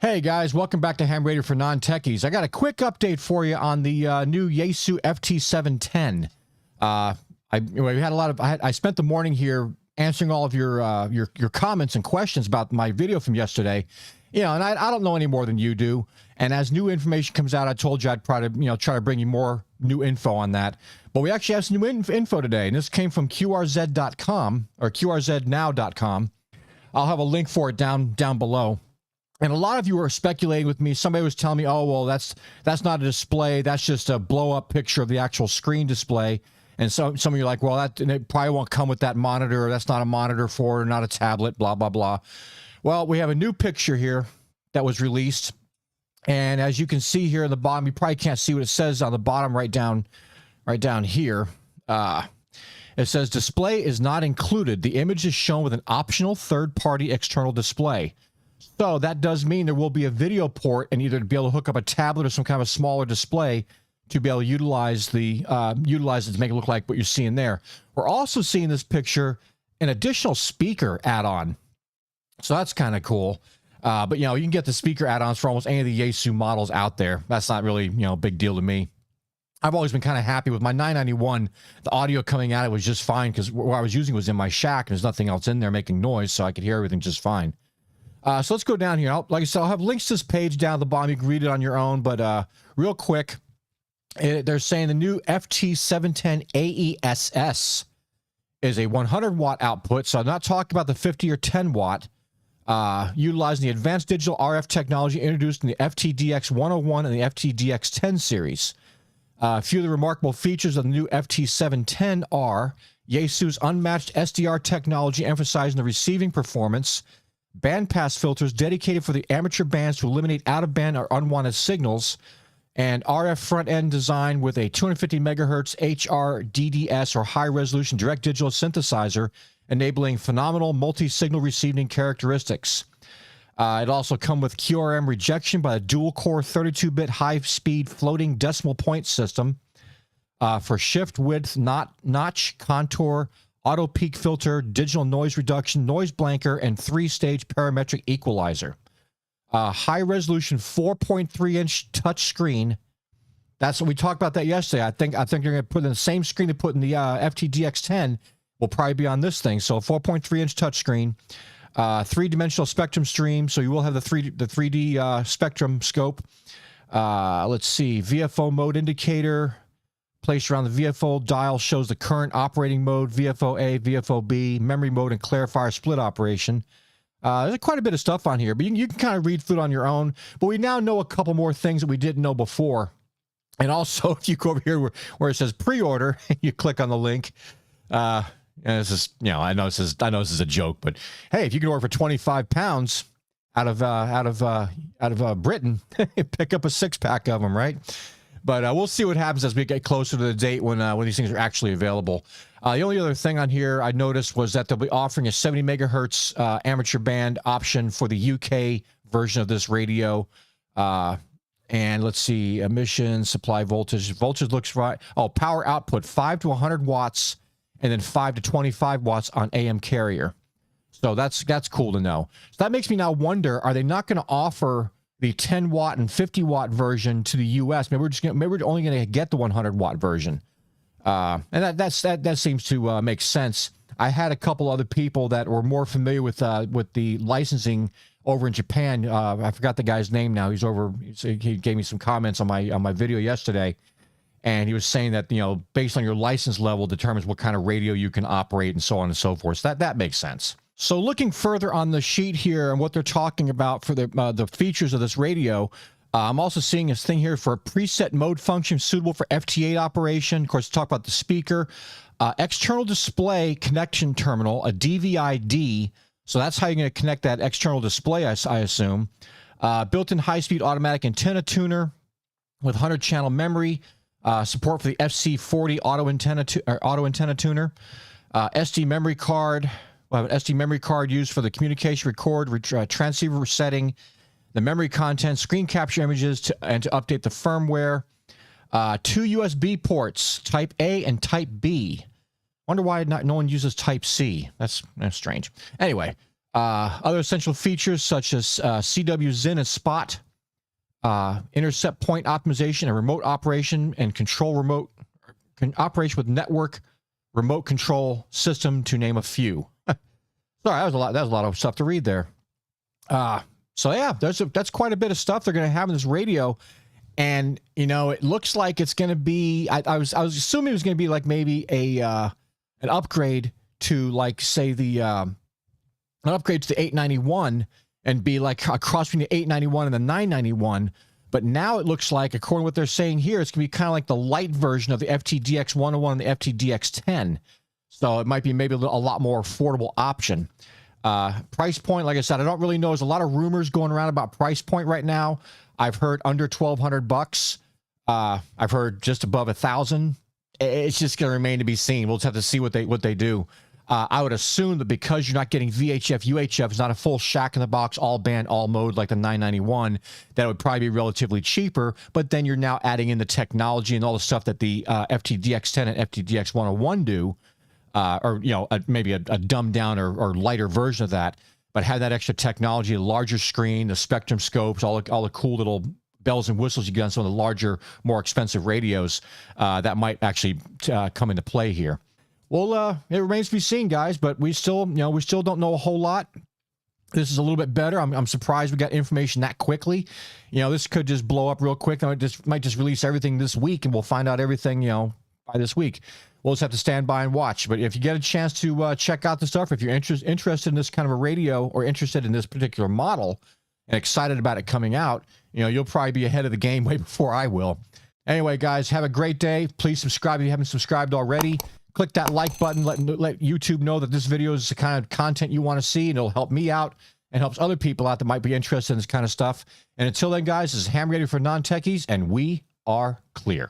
Hey guys, welcome back to Ham Radio for Non-Techies. I got a quick update for you on the new Yaesu FT710. I spent the morning here answering all of your comments and questions about my video from yesterday. You know, and I don't know any more than you do. And as new information comes out, I told you I'd try to bring you more new info on that. But we actually have some new info today, and this came from QRZ.com or QRZnow.com. I'll have a link for it down below. And a lot of you were speculating with me. Somebody was telling me, oh, well, that's not a display. That's just a blow-up picture of the actual screen display. And so some of you are like, well, it probably won't come with that monitor. Or that's not a monitor for it, or not a tablet, blah, blah, blah. Well, we have a new picture here that was released. And as you can see here in the bottom, you probably can't see what it says on the bottom right down here. It says, display is not included. The image is shown with an optional third-party external display. So that does mean there will be a video port, and either to be able to hook up a tablet or some kind of a smaller display to be able to utilize it to make it look like what you're seeing there. We're also seeing this picture an additional speaker add-on. So that's kind of cool. But you can get the speaker add-ons for almost any of the Yaesu models out there. That's not really a big deal to me. I've always been kind of happy with my 991. The audio coming out, it was just fine because what I was using was in my shack and there's nothing else in there making noise, so I could hear everything just fine. So let's go down here. Like I said, I'll have links to this page down at the bottom. You can read it on your own, but real quick, they're saying the new FT710 AESS is a 100-watt output, so I'm not talking about the 50 or 10-watt, utilizing the advanced digital RF technology introduced in the FTDX101 and the FTDX10 series. A few of the remarkable features of the new FT710 are Yaesu's unmatched SDR technology emphasizing the receiving performance, bandpass filters dedicated for the amateur bands to eliminate out-of-band or unwanted signals, and RF front-end design with a 250 megahertz HRDDS or high-resolution direct digital synthesizer, enabling phenomenal multi-signal receiving characteristics. It also comes with QRM rejection by a dual-core 32-bit high-speed floating decimal point system for shift width, notch, contour, auto peak filter, digital noise reduction, noise blanker, and 3-stage parametric equalizer. High-resolution 4.3-inch touch screen. That's what we talked about that yesterday. I think they're going to put in the same screen they put in the FTDX10 will probably be on this thing. So 4.3-inch touch screen, 3-dimensional spectrum stream. So you will have the 3D spectrum scope. Let's see, VFO mode indicator. Placed around the VFO dial shows the current operating mode, VFO-A, VFO-B, memory mode, and clarifier split operation. There's quite a bit of stuff on here, but you can kind of read through it on your own. But we now know a couple more things that we didn't know before. And also, if you go over here where it says pre-order, you click on the link. And this is, I know this is a joke, but hey, if you can order for 25 pounds out of Britain, pick up a 6-pack of them, right? But we'll see what happens as we get closer to the date when these things are actually available. The only other thing on here I noticed was that they'll be offering a 70 megahertz amateur band option for the UK version of this radio. And let's see, emissions, supply voltage. Voltage looks right. Oh, power output, 5 to 100 watts, and then 5 to 25 watts on AM carrier. So that's cool to know. So that makes me now wonder, are they not going to offer the 10-watt and 50-watt version to the U.S.? Maybe we're only going to get the 100-watt version, and that seems to make sense. I had a couple other people that were more familiar with the licensing over in Japan. I forgot the guy's name now. He gave me some comments on my video yesterday, and he was saying that based on your license level determines what kind of radio you can operate and so on and so forth. So that makes sense. So looking further on the sheet here and what they're talking about for the features of this radio, I'm also seeing this thing here for a preset mode function suitable for FT8 operation. Of course, talk about the speaker, external display connection terminal, a DVI-D. So that's how you're going to connect that external display, I assume. Built-in high-speed automatic antenna tuner with 100-channel memory, support for the FC40 auto antenna tuner, SD memory card. We'll have an SD memory card used for the communication, record, transceiver setting, the memory content, screen capture images, and to update the firmware. 2 USB ports, Type A and Type B. Wonder why no one uses Type C. That's strange. Anyway, Other essential features such as CW Zin and Spot, intercept point optimization and remote operation and control remote operation with network remote control system, to name a few. Sorry, that was a lot. That was a lot of stuff to read there. So yeah, that's quite a bit of stuff they're going to have in this radio, and you know, it looks like it's going to be. I was assuming it was going to be like maybe an upgrade to, like, say the an upgrade to the 891 and be like a cross between the 891 and the 991. But now it looks like, according to what they're saying here, it's going to be kind of like the light version of the FTDX 101 and the FTDX 10. So it might be maybe a lot more affordable option. Price point, like I said, I don't really know. There's a lot of rumors going around about price point right now. I've heard under $1,200. I've heard just above 1,000. It's just going to remain to be seen. We'll just have to see what they do. I would assume that because you're not getting VHF, UHF, it's not a full shack in the box, all band, all mode like the 991, that it would probably be relatively cheaper. But then you're now adding in the technology and all the stuff that the FTDX10 and FTDX 101 do, or you know, maybe a dumbed down or lighter version of that. But have that extra technology, a larger screen, the Spectrum scopes, all the cool little bells and whistles you get on some of the larger, more expensive radios, that might actually come into play here. Well, it remains to be seen, guys, but we still don't know a whole lot. This is a little bit better. I'm surprised we got information that quickly. You know, this could just blow up real quick. Might just release everything this week, and we'll find out everything, you know, by this week. We'll just have to stand by and watch. But if you get a chance to check out the stuff, if you're interested in this kind of a radio or interested in this particular model and excited about it coming out, you know, you'll probably be ahead of the game way before I will. Anyway, guys, have a great day. Please subscribe if you haven't subscribed already. Click that like button. Let YouTube know that this video is the kind of content you want to see, and it'll help me out and helps other people out that might be interested in this kind of stuff. And until then, guys, this is Ham Radio for Non-Techies, and we are clear.